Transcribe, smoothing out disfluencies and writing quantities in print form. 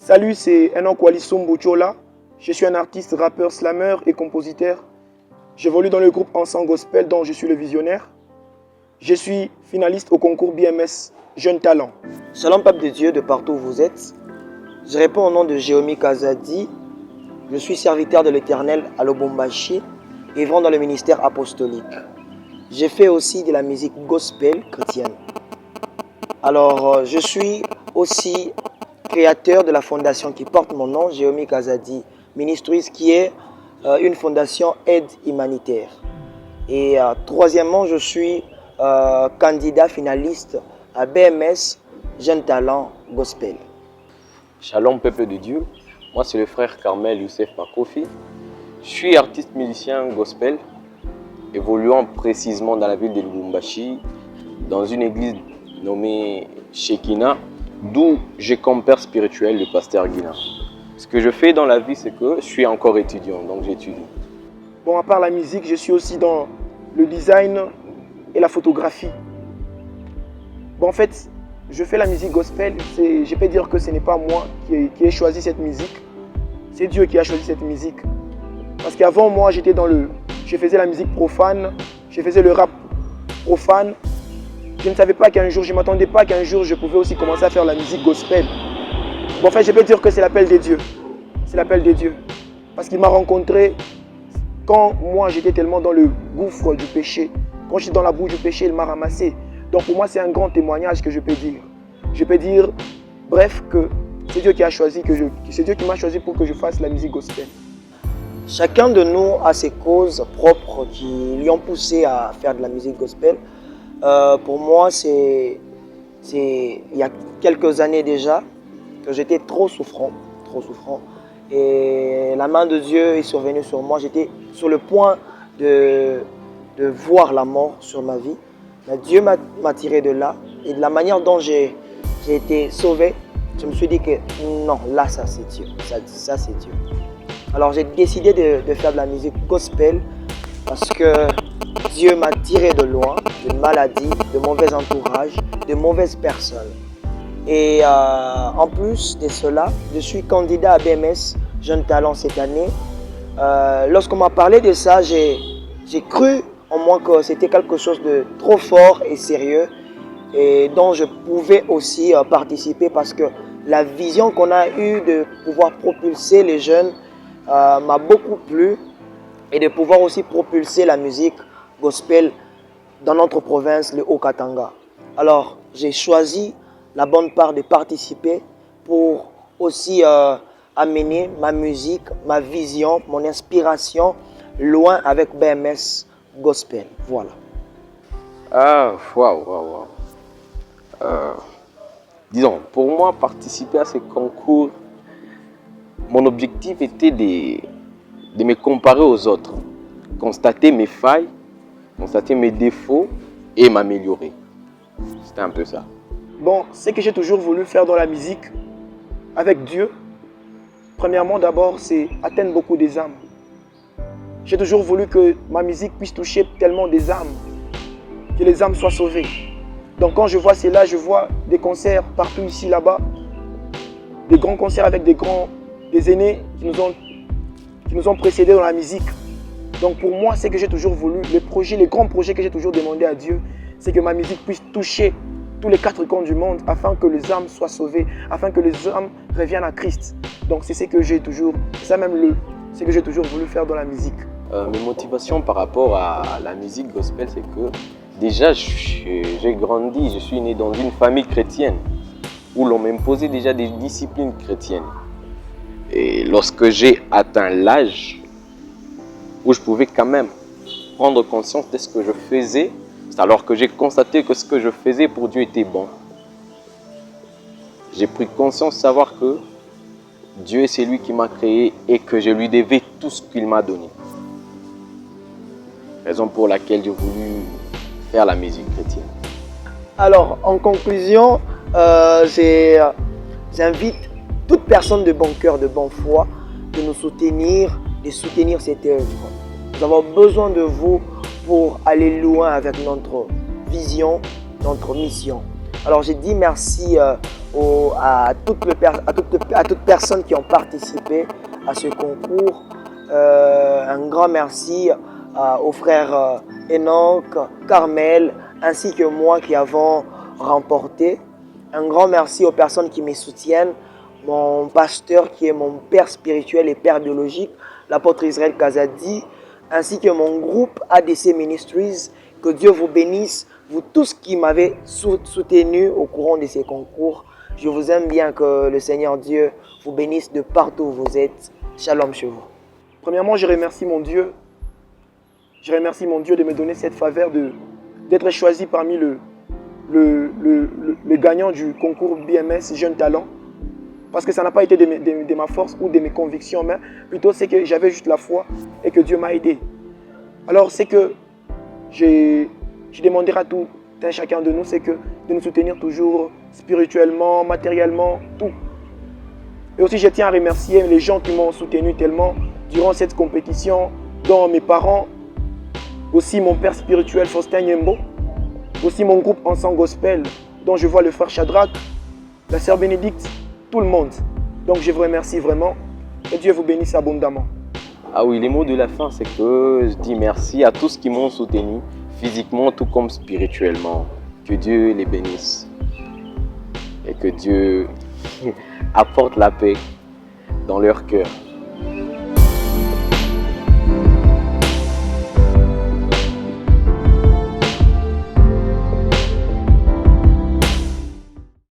Salut, c'est Enoch Walissoum Bouchola. Je suis un artiste, rappeur, slammer et compositeur. J'évolue dans le groupe Ensemble Gospel dont je suis le visionnaire. Je suis finaliste au concours BMS Jeune Talent. Shalom Pape de Dieu de partout où vous êtes. Je réponds au nom de Jéhomi Kazadi. Je suis serviteur de l'Éternel à Lubumbashi, œuvrant dans le ministère apostolique. J'ai fait aussi de la musique gospel chrétienne. Alors, je suis aussi créateur de la fondation qui porte mon nom, Jéhomi Kazadi Ministries, qui est une fondation aide humanitaire. Et troisièmement, je suis candidat finaliste à BMS Jeune Talent Gospel. Shalom peuple de Dieu, moi c'est le frère Carmel Youssef Makofi. Je suis artiste musicien gospel, évoluant précisément dans la ville de Lubumbashi, dans une église nommée Shekina, d'où j'ai comme père spirituel le pasteur Guina. Ce que je fais dans la vie, c'est que je suis encore étudiant, donc j'étudie. Bon, à part la musique, je suis aussi dans le design et la photographie. Bon, en fait, je fais la musique gospel. Je peux dire que ce n'est pas moi qui ai choisi cette musique. C'est Dieu qui a choisi cette musique. Parce qu'avant, moi, je faisais la musique profane, je faisais le rap profane. Je ne savais pas qu'un jour, je ne m'attendais pas qu'un jour, je pouvais aussi commencer à faire la musique gospel. Bon, en fait, je peux dire que c'est l'appel de Dieu. C'est l'appel de Dieu. Parce qu'il m'a rencontré quand moi, j'étais tellement dans le gouffre du péché. Quand j'étais dans la boue du péché, il m'a ramassé. Donc pour moi, c'est un grand témoignage que je peux dire. Je peux dire, bref, que c'est Dieu qui a choisi, c'est Dieu qui m'a choisi pour que je fasse la musique gospel. Chacun de nous a ses causes propres qui lui ont poussé à faire de la musique gospel. Pour moi, c'est il y a quelques années déjà que j'étais trop souffrant. Et la main de Dieu est survenue sur moi. J'étais sur le point de voir la mort sur ma vie. Mais Dieu m'a tiré de là. Et de la manière dont j'ai été sauvé, je me suis dit que non, là, ça c'est Dieu. Ça c'est Dieu. Alors j'ai décidé de faire de la musique gospel parce que Dieu m'a tiré de loin, de maladies, de mauvais entourage, de mauvaises personnes. Et en plus de cela, je suis candidat à BMS Jeune Talent cette année. Lorsqu'on m'a parlé de ça, j'ai cru en moi que c'était quelque chose de trop fort et sérieux et dont je pouvais aussi participer parce que la vision qu'on a eue de pouvoir propulser les jeunes m'a beaucoup plu et de pouvoir aussi propulser la musique gospel dans notre province, le Haut-Katanga. Alors, j'ai choisi la bonne part de participer pour aussi amener ma musique, ma vision, mon inspiration loin avec BMS Gospel. Voilà. Ah, waouh. Disons, pour moi, participer à ce concours, mon objectif était de me comparer aux autres, constater mes failles, constater mes défauts et m'améliorer. C'était un peu ça. Bon, ce que j'ai toujours voulu faire dans la musique, avec Dieu, premièrement d'abord, c'est atteindre beaucoup des âmes. J'ai toujours voulu que ma musique puisse toucher tellement des âmes, que les âmes soient sauvées. Donc quand je vois cela, je vois des concerts partout ici, là-bas, des grands concerts avec des aînés qui nous ont précédés dans la musique. Donc pour moi, c'est que j'ai toujours voulu, les grands projets que j'ai toujours demandé à Dieu, c'est que ma musique puisse toucher tous les quatre coins du monde afin que les âmes soient sauvées, afin que les âmes reviennent à Christ. Donc c'est ce que j'ai toujours, c'est que j'ai toujours voulu faire dans la musique. Mes motivations par rapport à la musique gospel, c'est que déjà j'ai grandi, je suis né dans une famille chrétienne où l'on m'imposait déjà des disciplines chrétiennes. Et lorsque j'ai atteint l'âge où je pouvais quand même prendre conscience de ce que je faisais, c'est alors que j'ai constaté que ce que je faisais pour Dieu était bon. J'ai pris conscience de savoir que Dieu c'est lui qui m'a créé et que je lui devais tout ce qu'il m'a donné. Raison pour laquelle j'ai voulu faire la musique chrétienne. Alors, en conclusion, j'invite toute personne de bon cœur, de bonne foi, de nous soutenir, de soutenir cette œuvre. Nous avons besoin de vous pour aller loin avec notre vision, notre mission. Alors j'ai dit merci à toutes personnes qui ont participé à ce concours. Un grand merci aux frères Enoch, Carmel, ainsi que moi qui avons remporté. Un grand merci aux personnes qui me soutiennent. Mon pasteur qui est mon père spirituel et père biologique, l'apôtre Israël Kazadi, ainsi que mon groupe ADC Ministries. Que Dieu vous bénisse, vous tous qui m'avez soutenu au courant de ces concours. Je vous aime bien, que le Seigneur Dieu vous bénisse de partout où vous êtes. Shalom chez vous. Premièrement, je remercie mon Dieu. Je remercie mon Dieu de me donner cette faveur d'être choisi parmi le gagnant du concours BMS Jeunes Talents. Parce que ça n'a pas été de ma force ou de mes convictions, mais plutôt c'est que j'avais juste la foi et que Dieu m'a aidé. Alors c'est que je demanderai à tout un chacun de nous, c'est que de nous soutenir toujours spirituellement, matériellement, tout. Et aussi je tiens à remercier les gens qui m'ont soutenu tellement durant cette compétition, dont mes parents, aussi mon père spirituel Faustin Yembo, aussi mon groupe Ensemble Gospel, dont je vois le frère Shadrach, la sœur Bénédicte, tout le monde. Donc je vous remercie vraiment et Dieu vous bénisse abondamment. Ah oui, les mots de la fin, c'est que je dis merci à tous qui m'ont soutenu, physiquement tout comme spirituellement. Que Dieu les bénisse et que Dieu apporte la paix dans leur cœur.